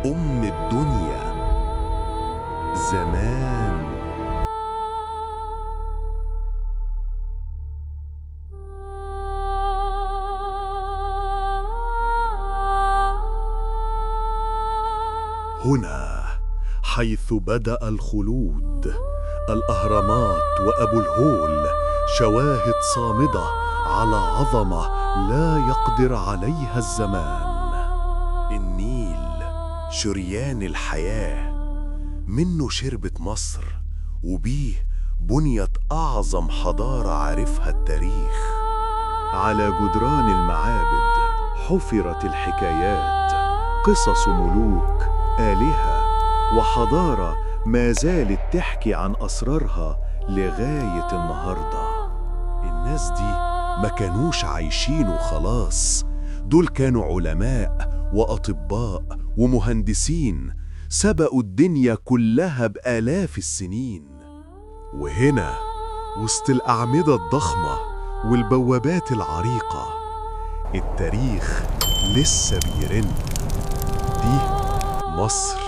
أم الدنيا زمان. هنا حيث بدأ الخلود، الأهرامات وأبو الهول شواهد صامدة على عظمة لا يقدر عليها الزمان. النيل شريان الحياة، منه شربت مصر وبيه بنيت أعظم حضارة عرفها التاريخ. على جدران المعابد حفرت الحكايات، قصص ملوك، آلهة وحضارة ما زالت تحكي عن أسرارها لغاية النهاردة. الناس دي ما كانوش عايشين وخلاص، دول كانوا علماء وأطباء ومهندسين سبقوا الدنيا كلها بآلاف السنين. وهنا وسط الأعمدة الضخمة والبوابات العريقة التاريخ لسه بيرن. دي مصر،